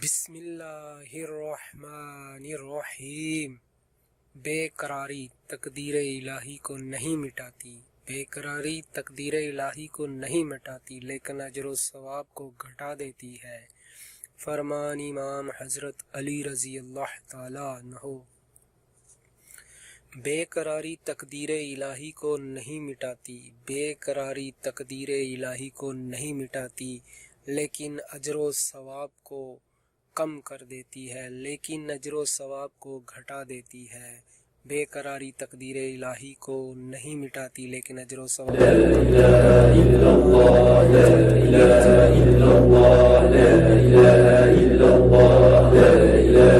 بسم اللہ الرحمن الرحیم۔ بے قراری تقدیر الہی کو نہیں مٹاتی، بے قراری تقدیر الہی کو نہیں مٹاتی لیکن اجر و ثواب کو گھٹا دیتی ہے۔ فرمان امام حضرت علی رضی اللہ تعالی عنہ۔ بے قراری تقدیر الہی کو نہیں مٹاتی، بے قراری تقدیر الہی کو نہیں مٹاتی لیکن اجر و ثواب کو کم کر دیتی ہے، لیکن اجر و ثواب کو گھٹا دیتی ہے۔ بے قراری تقدیر الہی کو نہیں مٹاتی لیکن اجر و ثواب کو کم کر دیتی ہے۔